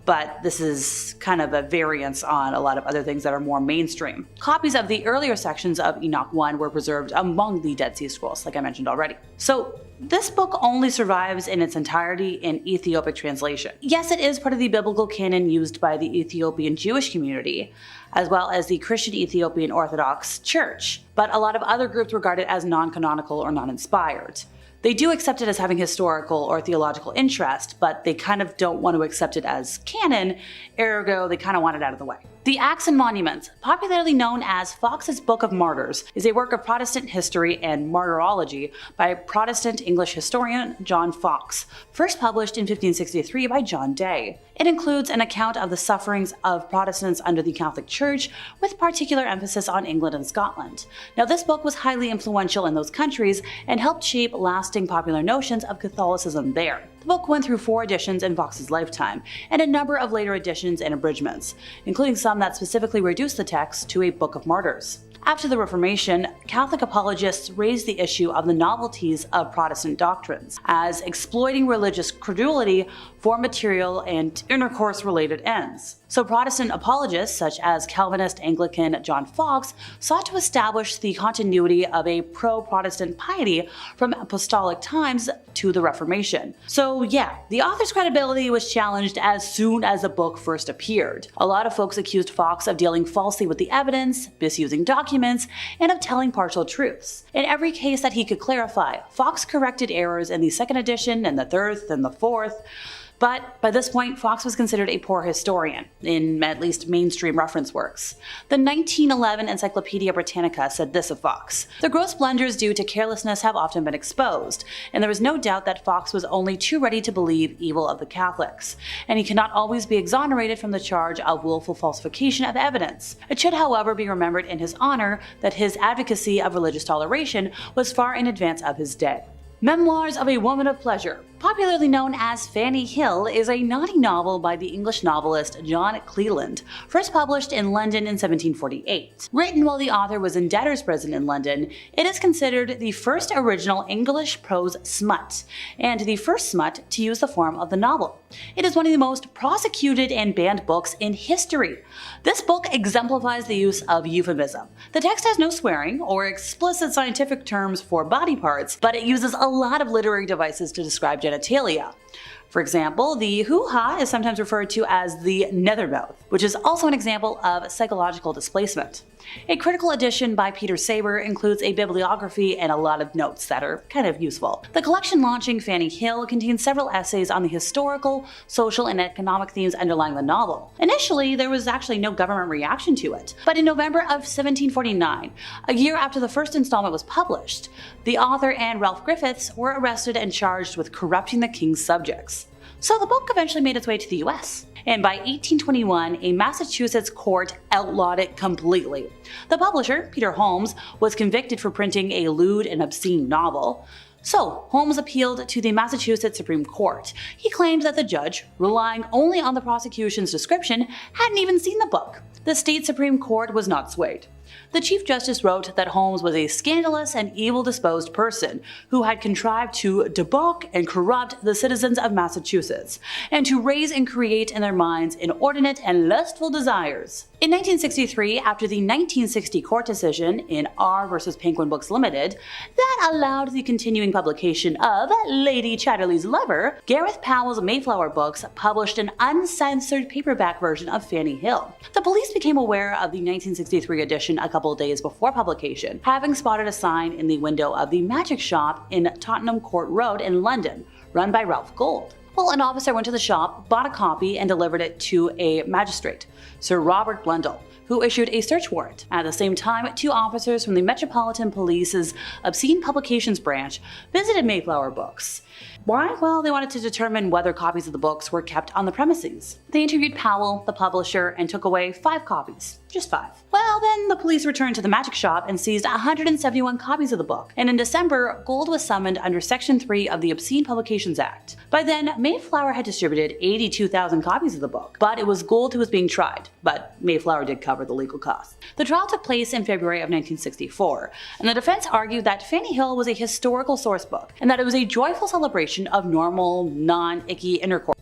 But this is kind of a variance on a lot of other things that are more mainstream. Copies of the earlier sections of Enoch 1 were preserved among the Dead Sea Scrolls, like I mentioned already. So this book only survives in its entirety in Ethiopic translation. Yes, it is part of the biblical canon used by the Ethiopian Jewish community, as well as the Christian Ethiopian Orthodox Church, but a lot of other groups regard it as non-canonical or non-inspired. They do accept it as having historical or theological interest, but they kind of don't want to accept it as canon, ergo they kind of want it out of the way. The Acts and Monuments, popularly known as Fox's Book of Martyrs, is a work of Protestant history and martyrology by Protestant English historian John Fox, first published in 1563 by John Day. It includes an account of the sufferings of Protestants under the Catholic Church, with particular emphasis on England and Scotland. Now, this book was highly influential in those countries and helped shape lasting popular notions of Catholicism there. The book went through 4 editions in Fox's lifetime, and a number of later editions and abridgments, including some that specifically reduced the text to a Book of Martyrs. After the Reformation, Catholic apologists raised the issue of the novelties of Protestant doctrines, as exploiting religious credulity for material and intercourse-related ends. So Protestant apologists, such as Calvinist Anglican John Fox, sought to establish the continuity of a pro-Protestant piety from apostolic times to the Reformation. So yeah, the author's credibility was challenged as soon as the book first appeared. A lot of folks accused Fox of dealing falsely with the evidence, misusing documents, and of telling partial truths. In every case that he could clarify, Fox corrected errors in the 2nd edition and the 3rd and the 4th. But by this point, Fox was considered a poor historian, in at least mainstream reference works. The 1911 Encyclopedia Britannica said this of Fox: "The gross blunders due to carelessness have often been exposed, and there is no doubt that Fox was only too ready to believe evil of the Catholics, and he cannot always be exonerated from the charge of willful falsification of evidence. It should, however, be remembered in his honor that his advocacy of religious toleration was far in advance of his day." Memoirs of a Woman of Pleasure, popularly known as Fanny Hill, is a naughty novel by the English novelist John Cleland, first published in London in 1748. Written while the author was in debtor's prison in London, it is considered the first original English prose smut, and the first smut to use the form of the novel. It is one of the most prosecuted and banned books in history. This book exemplifies the use of euphemism. The text has no swearing or explicit scientific terms for body parts, but it uses a lot of literary devices to describe genitalia. For example, the hoo-ha is sometimes referred to as the nethermouth, which is also an example of psychological displacement. A critical edition by Peter Saber includes a bibliography and a lot of notes that are kind of useful. The collection launching Fanny Hill contains several essays on the historical, social, and economic themes underlying the novel. Initially, there was actually no government reaction to it, but in November of 1749, a year after the first installment was published, the author and Ralph Griffiths were arrested and charged with corrupting the king's subjects. So the book eventually made its way to the US. And by 1821, a Massachusetts court outlawed it completely. The publisher, Peter Holmes, was convicted for printing a lewd and obscene novel. So, Holmes appealed to the Massachusetts Supreme Court. He claimed that the judge, relying only on the prosecution's description, hadn't even seen the book. The state Supreme Court was not swayed. The Chief Justice wrote that Holmes was a scandalous and evil-disposed person who had contrived to debauch and corrupt the citizens of Massachusetts, and to raise and create in their minds inordinate and lustful desires. In 1963, after the 1960 court decision in R vs. Penguin Books Limited that allowed the continuing publication of Lady Chatterley's Lover, Gareth Powell's Mayflower Books published an uncensored paperback version of Fanny Hill. The police became aware of the 1963 edition a couple days before publication, having spotted a sign in the window of the magic shop in Tottenham Court Road in London, run by Ralph Gold. Well, an officer went to the shop, bought a copy, and delivered it to a magistrate, Sir Robert Blundell, who issued a search warrant. At the same time, 2 officers from the Metropolitan Police's Obscene Publications branch visited Mayflower Books. Why? Well, they wanted to determine whether copies of the books were kept on the premises. They interviewed Powell, the publisher, and took away 5 copies. Just 5. Well, then the police returned to the magic shop and seized 171 copies of the book. And in December, Gold was summoned under Section 3 of the Obscene Publications Act. By then, Mayflower had distributed 82,000 copies of the book, but it was Gold who was being tried. But Mayflower did cover the legal costs. The trial took place in February of 1964, and the defense argued that Fanny Hill was a historical source book, and that it was a joyful celebration of normal, non-icky intercourse.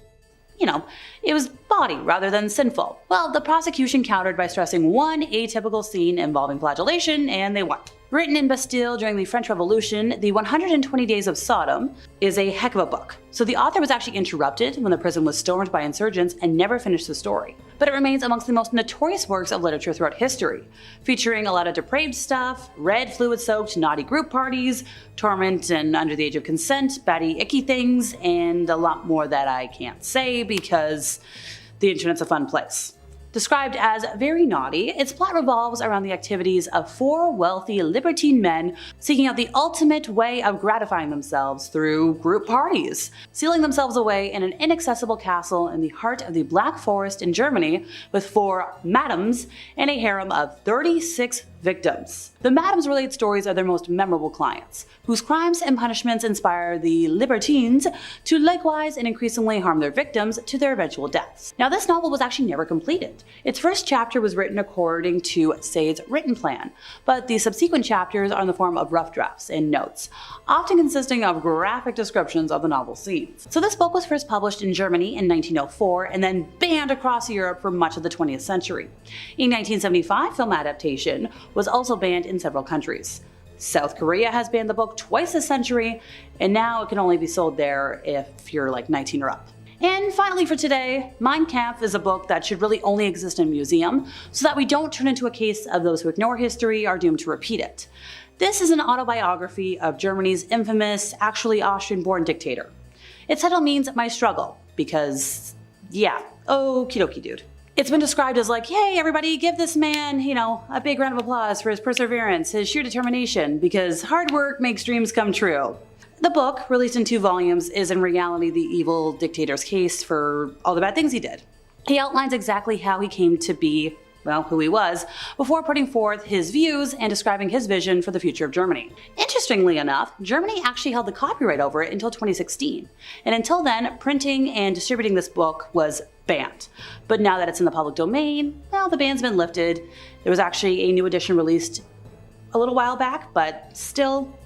You know, it was bawdy rather than sinful. Well, the prosecution countered by stressing one atypical scene involving flagellation, and they won. Written in Bastille during the French Revolution, the 120 Days of Sodom is a heck of a book. So the author was actually interrupted when the prison was stormed by insurgents and never finished the story. But it remains amongst the most notorious works of literature throughout history, featuring a lot of depraved stuff, red fluid-soaked naughty group parties, torment and under the age of consent, batty icky things, and a lot more that I can't say because the internet's a fun place. Described as very naughty, its plot revolves around the activities of 4 wealthy libertine men seeking out the ultimate way of gratifying themselves through group parties, sealing themselves away in an inaccessible castle in the heart of the Black Forest in Germany with 4 madams and a harem of 36 victims. The madams relate stories of their most memorable clients, whose crimes and punishments inspire the libertines to likewise and increasingly harm their victims to their eventual deaths. Now, this novel was actually never completed. Its first chapter was written according to Sade's written plan, but the subsequent chapters are in the form of rough drafts and notes, often consisting of graphic descriptions of the novel scenes. So this book was first published in Germany in 1904 and then banned across Europe for much of the 20th century. In 1975, film adaptation was also banned in several countries. South Korea has banned the book twice this century, and now it can only be sold there if you're like 19 or up. And finally for today, Mein Kampf is a book that should really only exist in a museum, so that we don't turn into a case of those who ignore history are doomed to repeat it. This is an autobiography of Germany's infamous, actually Austrian-born dictator. Its title means My Struggle, because, yeah, okie dokie dude. It's been described as like, yay, everybody give this man, a big round of applause for his perseverance, his sheer determination, because hard work makes dreams come true. The book, released in 2 volumes, is in reality the evil dictator's case for all the bad things he did. He outlines exactly how he came to be, well, who he was, before putting forth his views and describing his vision for the future of Germany. Interestingly enough, Germany actually held the copyright over it until 2016, and until then, printing and distributing this book was banned. But now that it's in the public domain, well, the ban's been lifted. There was actually a new edition released a little while back, but still,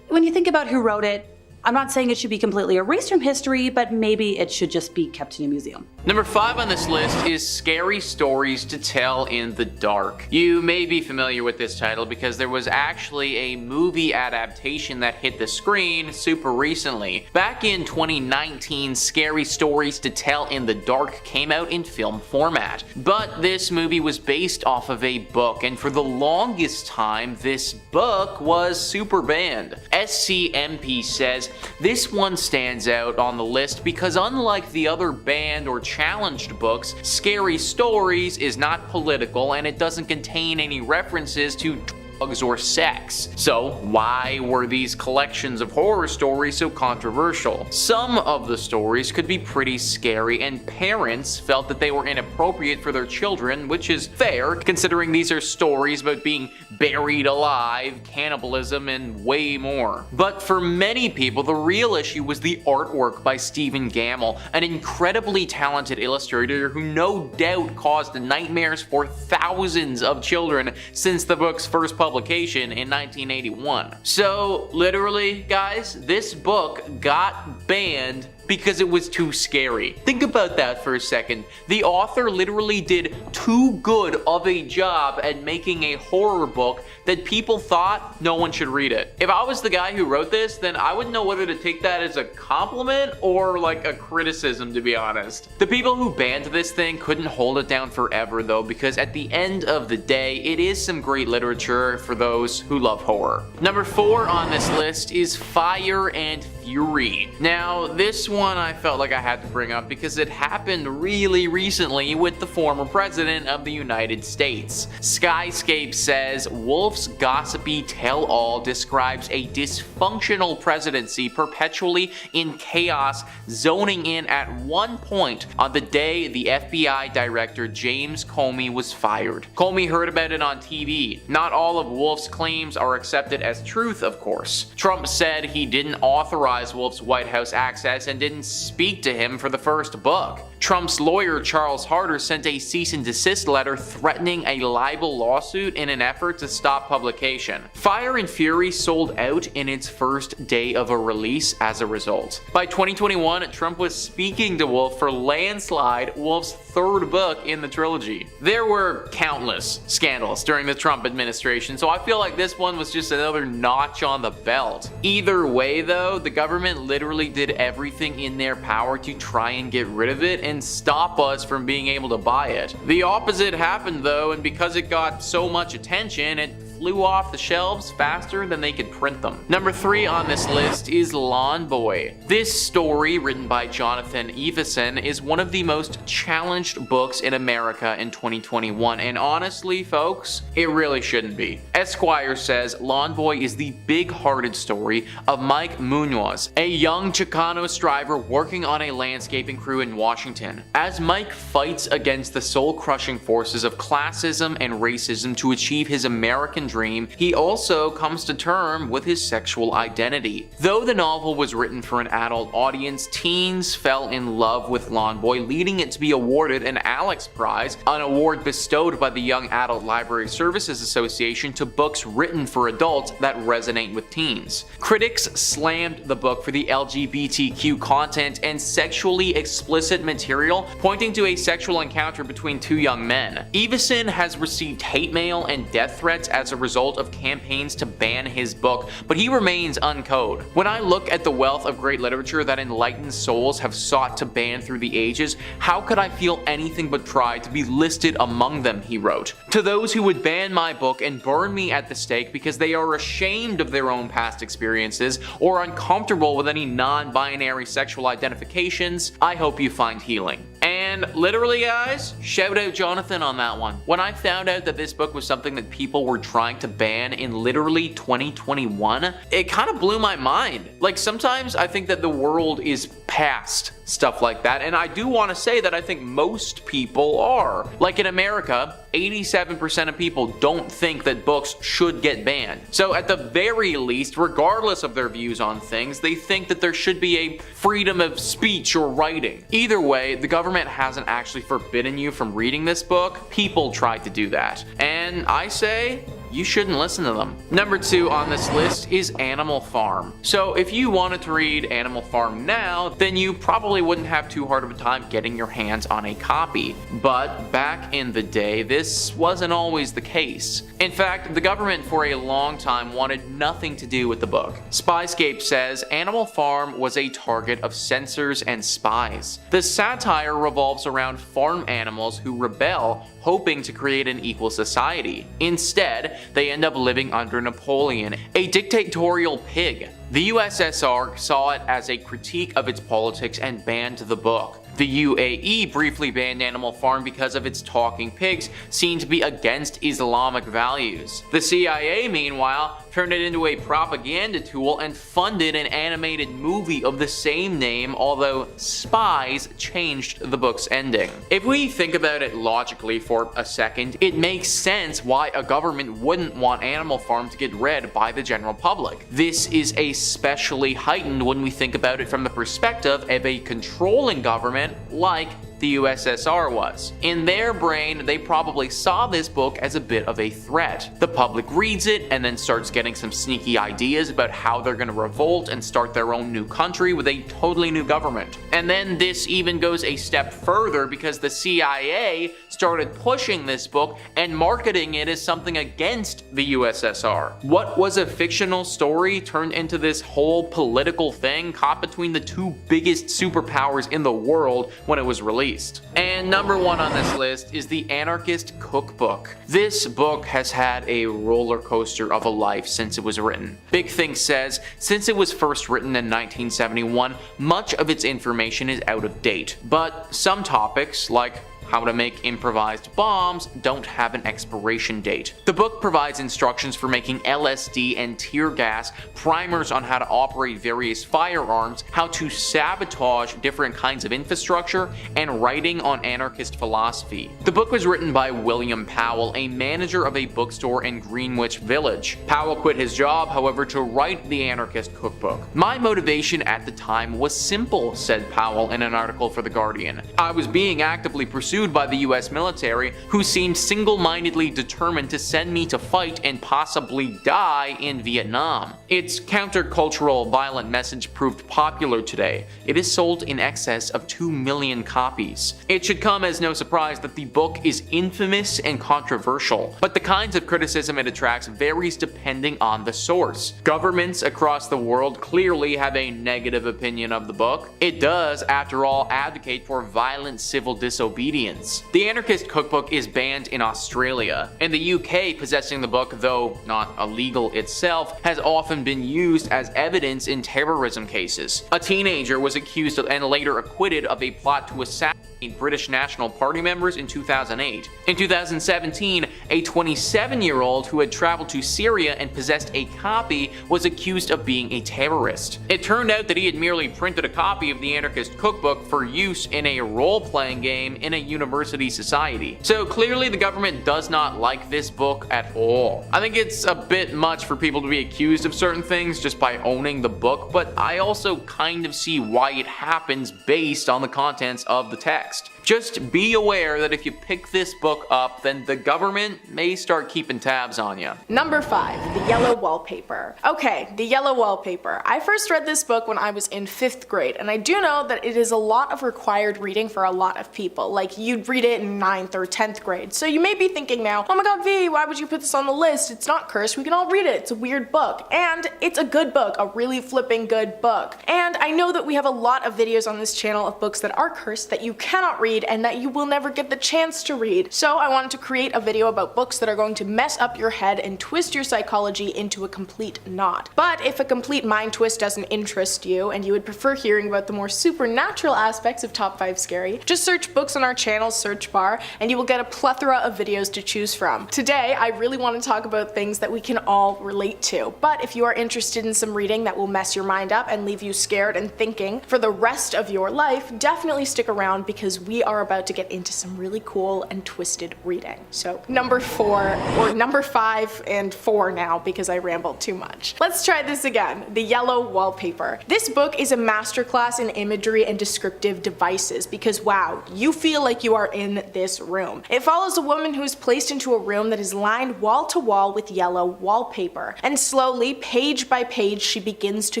when you think about who wrote it, I'm not saying it should be completely erased from history, but maybe it should just be kept in a museum. Number 5 on this list is Scary Stories to Tell in the Dark. You may be familiar with this title because there was actually a movie adaptation that hit the screen super recently. Back in 2019, Scary Stories to Tell in the Dark came out in film format. But this movie was based off of a book, and for the longest time, this book was super banned. SCMP says this one stands out on the list because unlike the other banned or challenged books, Scary Stories is not political and it doesn't contain any references to drugs or sex. So why were these collections of horror stories so controversial? Some of the stories could be pretty scary and parents felt that they were inappropriate for their children, which is fair considering these are stories about being buried alive, cannibalism, and way more. But for many people, the real issue was the artwork by Stephen Gammell, an incredibly talented illustrator who no doubt caused nightmares for thousands of children since the book's first publication in 1981. So literally, guys, this book got banned because it was too scary. Think about that for a second. The author literally did too good of a job at making a horror book that people thought no one should read it. If I was the guy who wrote this, then I wouldn't know whether to take that as a compliment or like a criticism, to be honest. The people who banned this thing couldn't hold it down forever though, because at the end of the day, it is some great literature for those who love horror. Number 4 on this list is Fire and Fury. Now, this one I felt like I had to bring up because it happened really recently with the former president of the United States. Skyscape says Wolf's gossipy tell-all describes a dysfunctional presidency perpetually in chaos, zoning in at one point on the day the FBI director James Comey was fired. Comey heard about it on TV. Not all of Wolf's claims are accepted as truth, of course. Trump said he didn't authorize Wolf's White House access and didn't speak to him for the first book. Trump's lawyer Charles Harder sent a cease and desist letter threatening a libel lawsuit in an effort to stop publication. Fire and Fury sold out in its first day of a release as a result. By 2021, Trump was speaking to Wolf for Landslide, Wolf's third book in the trilogy. There were countless scandals during the Trump administration, so I feel like this one was just another notch on the belt. Either way though, the government literally did everything in their power to try and get rid of it and stop us from being able to buy it. The opposite happened though, and because it got so much attention, it flew off the shelves faster than they could print them. Number 3 on this list is Lawn Boy. This story, written by Jonathan Iveson, is one of the most challenged books in America in 2021, and honestly, folks, it really shouldn't be. Esquire says Lawn Boy is the big-hearted story of Mike Munoz, a young Chicano striver working on a landscaping crew in Washington. As Mike fights against the soul-crushing forces of classism and racism to achieve his American dream, he also comes to terms with his sexual identity. Though the novel was written for an adult audience, teens fell in love with Lawn Boy, leading it to be awarded an Alex Prize, an award bestowed by the Young Adult Library Services Association to books written for adults that resonate with teens. Critics slammed the book for the LGBTQ content and sexually explicit material, pointing to a sexual encounter between two young men. Iveson has received hate mail and death threats as a result of campaigns to ban his book, but he remains uncode. When I look at the wealth of great literature that enlightened souls have sought to ban through the ages, how could I feel anything but pride to be listed among them, he wrote. To those who would ban my book and burn me at the stake because they are ashamed of their own past experiences or uncomfortable with any non-binary sexual identifications, I hope you find healing. And literally, guys, shout out Jonathan on that one. When I found out that this book was something that people were trying to ban in literally 2021, it kind of blew my mind. Like, sometimes I think that the world is past stuff like that, and I do want to say that I think most people are. Like in America, 87% of people don't think that books should get banned. So at the very least, regardless of their views on things, they think that there should be a freedom of speech or writing. Either way, the government hasn't actually forbidden you from reading this book. People tried to do that. And I say, you shouldn't listen to them. Number 2 on this list is Animal Farm. So if you wanted to read Animal Farm now, then you probably wouldn't have too hard of a time getting your hands on a copy. But back in the day, this wasn't always the case. In fact, the government for a long time wanted nothing to do with the book. Spyscape says Animal Farm was a target of censors and spies. The satire revolves around farm animals who rebel, hoping to create an equal society. Instead, they end up living under Napoleon, a dictatorial pig. The USSR saw it as a critique of its politics and banned the book. The UAE briefly banned Animal Farm because of its talking pigs seen to be against Islamic values. The CIA, meanwhile, turned it into a propaganda tool and funded an animated movie of the same name, although spies changed the book's ending. If we think about it logically for a second, it makes sense why a government wouldn't want Animal Farm to get read by the general public. This is especially heightened when we think about it from the perspective of a controlling government like the USSR was. In their brain, they probably saw this book as a bit of a threat. The public reads it and then starts getting some sneaky ideas about how they're going to revolt and start their own new country with a totally new government. And then this even goes a step further because the CIA started pushing this book and marketing it as something against the USSR. What was a fictional story turned into this whole political thing caught between the two biggest superpowers in the world when it was released. And number 1 on this list is the Anarchist Cookbook. This book has had a roller coaster of a life since it was written. Big Thing says, since it was first written in 1971, much of its information is out of date. But some topics, like how to make improvised bombs, don't have an expiration date. The book provides instructions for making LSD and tear gas, primers on how to operate various firearms, how to sabotage different kinds of infrastructure, and writing on anarchist philosophy. The book was written by William Powell, a manager of a bookstore in Greenwich Village. Powell quit his job, however, to write the Anarchist Cookbook. My motivation at the time was simple, said Powell in an article for The Guardian. I was being actively pursued by the US military, who seemed single-mindedly determined to send me to fight and possibly die in Vietnam. Its countercultural, violent message proved popular today. It is sold in excess of 2 million copies. It should come as no surprise that the book is infamous and controversial, but the kinds of criticism it attracts varies depending on the source. Governments across the world clearly have a negative opinion of the book. It does, after all, advocate for violent civil disobedience. The Anarchist Cookbook is banned in Australia. In the UK, possessing the book, though not illegal itself, has often been used as evidence in terrorism cases. A teenager was accused of and later acquitted of a plot to assassinate British National Party members in 2008. In 2017, a 27-year-old who had traveled to Syria and possessed a copy was accused of being a terrorist. It turned out that he had merely printed a copy of the Anarchist Cookbook for use in a role-playing game in a university society. So clearly the government does not like this book at all. I think it's a bit much for people to be accused of certain things just by owning the book, but I also kind of see why it happens based on the contents of the text. Just be aware that if you pick this book up, then the government may start keeping tabs on you. Number 5, The Yellow Wallpaper. Okay, The Yellow Wallpaper. I first read this book when I was in 5th grade, and I do know that it is a lot of required reading for a lot of people. Like, you'd read it in 9th or 10th grade. So you may be thinking now, oh my god, V, why would you put this on the list? It's not cursed, we can all read it. It's a weird book. And it's a good book, a really flipping good book. And I know that we have a lot of videos on this channel of books that are cursed that you cannot read and that you will never get the chance to read. So I wanted to create a video about books that are going to mess up your head and twist your psychology into a complete knot. But if a complete mind twist doesn't interest you and you would prefer hearing about the more supernatural aspects of Top 5 Scary, just search books on our channel's search bar and you will get a plethora of videos to choose from. Today, I really want to talk about things that we can all relate to. But if you are interested in some reading that will mess your mind up and leave you scared and thinking for the rest of your life, definitely stick around because we are about to get into some really cool and twisted reading. So number 4, or number 5 and 4 now because I rambled too much. Let's try this again. The Yellow Wallpaper. This book is a masterclass in imagery and descriptive devices because wow, you feel like you are in this room. It follows a woman who is placed into a room that is lined wall to wall with yellow wallpaper, and slowly, page by page, she begins to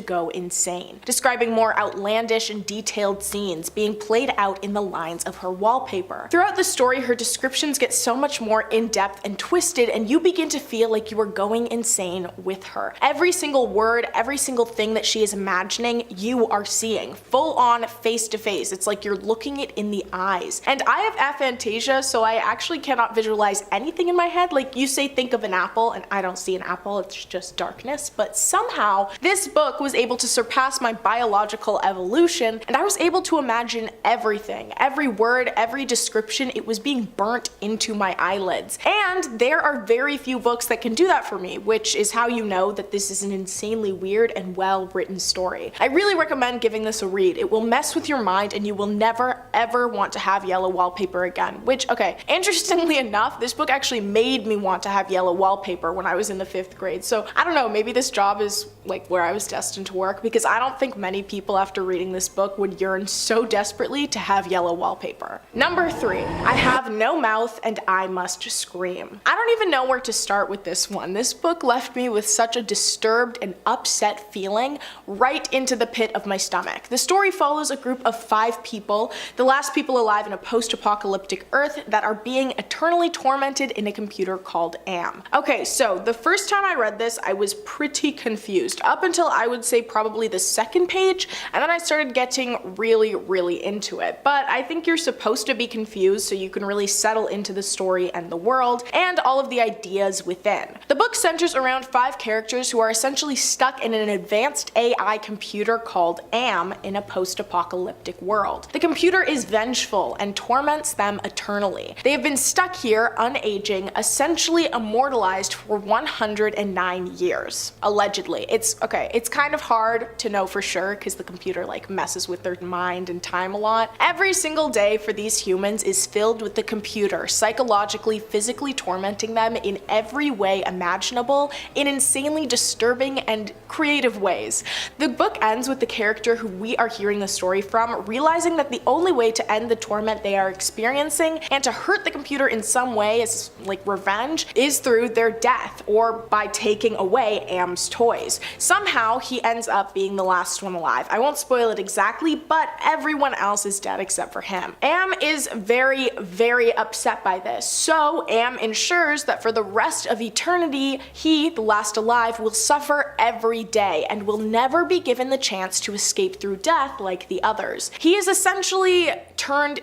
go insane, describing more outlandish and detailed scenes being played out in the lines of her wallpaper. Throughout the story, her descriptions get so much more in-depth and twisted, and you begin to feel like you are going insane with her. Every single word, every single thing that she is imagining, you are seeing, full on face to face. It's like you're looking it in the eyes. And I have aphantasia, so I actually cannot visualize anything in my head. Like you say, think of an apple, and I don't see an apple, it's just darkness. But somehow, this book was able to surpass my biological evolution, and I was able to imagine everything. Every word, every description, it was being burnt into my eyelids. And there are very few books that can do that for me, which is how you know that this is an insanely weird and well-written story. I really recommend giving this a read. It will mess with your mind and you will never ever want to have yellow wallpaper again. Which, okay, interestingly enough, this book actually made me want to have yellow wallpaper when I was in the 5th grade. So I don't know, maybe this job is like where I was destined to work, because I don't think many people after reading this book would yearn so desperately to have yellow wallpaper. Number 3, I have no mouth and I must scream. I don't even know where to start with this one. This book left me with such a disturbed and upset feeling right into the pit of my stomach. The story follows a group of 5 people, the last people alive in a post-apocalyptic Earth, that are being eternally tormented in a computer called AM. Okay, so the first time I read this, I was pretty confused, up until I would say probably the 2nd page, and then I started getting really into it. But I think you're supposed to be confused so you can really settle into the story and the world, and all of the ideas within. The book centers around 5 characters who are essentially stuck in an advanced AI computer called AM in a post-apocalyptic world. The computer is vengeful and torments them eternally. They have been stuck here, unaging, essentially immortalized for 109 years. Allegedly. It's kind of hard to know for sure because the computer like messes with their mind and time a lot. Every single day for these humans is filled with the computer psychologically, physically tormenting them in every way imaginable, in insanely disturbing and creative ways. The book ends with the character who we are hearing the story from realizing that the only way to end the torment they are experiencing and to hurt the computer in some way as like revenge is through their death or by taking away AM's toys. Somehow he ends up being the last one alive. I won't spoil it exactly, but everyone else is dead except for him. AM is very upset by this, so AM ensures that for the rest of eternity, he, the last alive, will suffer every day and will never be given the chance to escape through death like the others. He is essentially turned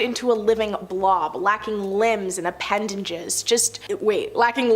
into a living blob, lacking limbs and appendages, lacking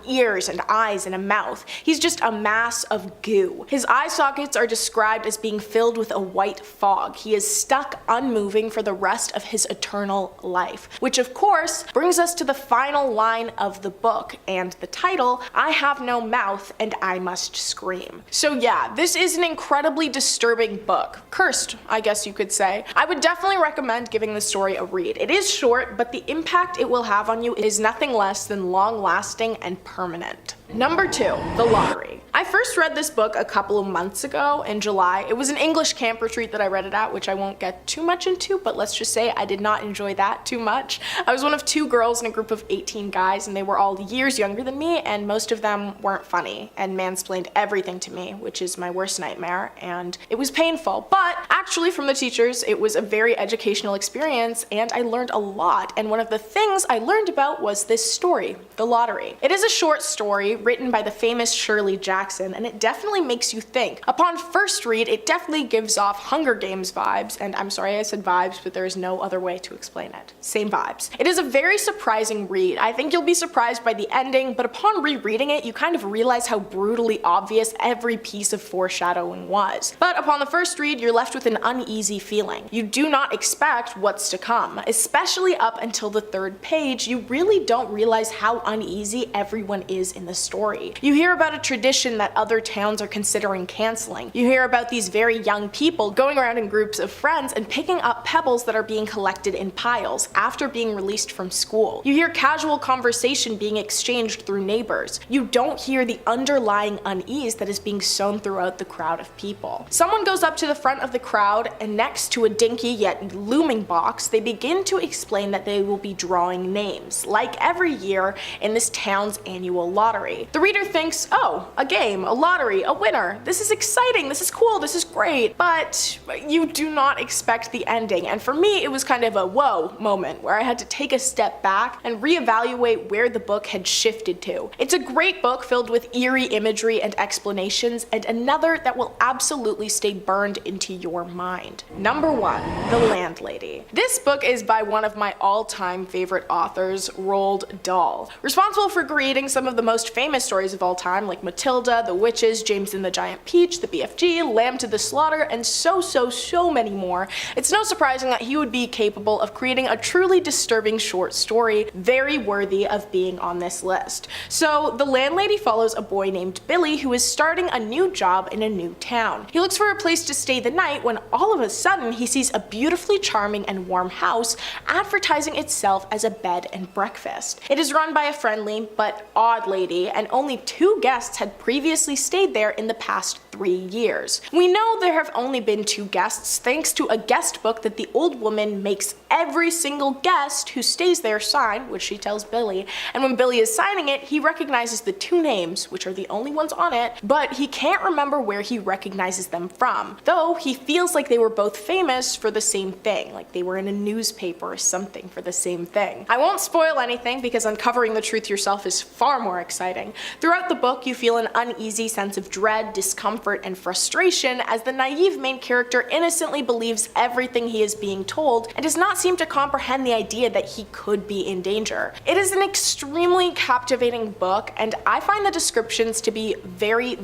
ears and eyes and a mouth. He's just a mass of goo. His eye sockets are described as being filled with a white fog. He is stuck unmoving for the rest of his eternal life, which of course brings us to the final line of the book and the title, I have no mouth and I must scream. So yeah, this is an incredibly disturbing book. Cursed, I guess you could say. I would definitely recommend giving the story a read. It is short, but the impact it will have on you is nothing less than long-lasting and permanent. Number 2, The Lottery. I first read this book a couple of months ago in July. It was an English camp retreat that I read it at, which I won't get too much into, but let's just say I did not enjoy that too much. I was one of 2 girls in a group of 18 guys, and they were all years younger than me, and most of them weren't funny and mansplained everything to me, which is my worst nightmare, and it was painful. But actually, from the teachers, it was a very educational experience, and I learned a lot, and one of the things I learned about was this story, The Lottery. It is a short story written by the famous Shirley Jackson, and it definitely makes you think. Upon first read, it definitely gives off Hunger Games vibes, and I'm sorry I said vibes, but there is no other way to explain it. Same vibes. It is a very surprising read. I think you'll be surprised by the ending, but upon rereading it, you kind of realize how brutally obvious every piece of foreshadowing was. But upon the first read, you're left with an uneasy feeling. You do not expect what's to come, especially up until the 3rd page. You really don't realize how uneasy everyone is in the story. You hear about a tradition that other towns are considering canceling. You hear about these very young people going around in groups of friends and picking up pebbles that are being collected in piles after being released from school. You hear casual conversation being exchanged through neighbors. You don't hear the underlying unease that is being sown throughout the crowd of people. Someone goes up to the front of the crowd, and next to a dinky yet looming box, they begin to explain that they will be drawing names, like every year in this town's annual lottery. The reader thinks, oh, a game, a lottery, a winner. This is exciting, this is cool, this is great. But you do not expect the ending, and for me it was kind of a whoa moment where I had to take a step back and reevaluate where the book had shifted to. It's a great book filled with eerie imagery and explanations, and another that will absolutely stay burned into your mind. Number 1, The Landlady. This book is by one of my all-time favorite authors, Roald Dahl. Responsible for creating some of the most famous stories of all time like Matilda, The Witches, James and the Giant Peach, The BFG, Lamb to the Slaughter, and so many more, it's no surprising that he would be capable of creating a truly disturbing short story, very worthy of being on this list. So, The Landlady follows a boy named Billy who is starting a new job in a new town. He looks for a place to stay the night when all of a sudden he sees a beautifully charming and warm house advertising itself as a bed and breakfast. It is run by a friendly but odd lady, and only 2 guests had previously stayed there in the past 3 years. We know there have only been 2 guests thanks to a guest book that the old woman makes every single guest who stays there sign, which she tells Billy, and when Billy is signing it, he recognizes the 2 names, which are the only ones on it, but he can't remember where he recognizes them from, though he feels like they were both famous for the same thing, like they were in a newspaper or something for the same thing. I won't spoil anything because uncovering the truth yourself is far more exciting. Throughout the book, you feel an uneasy sense of dread, discomfort, and frustration as the naive main character innocently believes everything he is being told and does not seem to comprehend the idea that he could be in danger. It is an extremely captivating book, and I find the descriptions to be very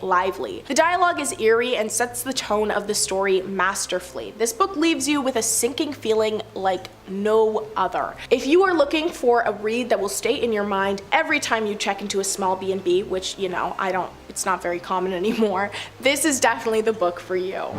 lively. The dialogue is eerie and sets the tone of the story masterfully. This book leaves you with a sinking feeling like no other. If you are looking for a read that will stay in your mind every time you check into a small B&B, which, you know, it's not very common anymore, this is definitely the book for you.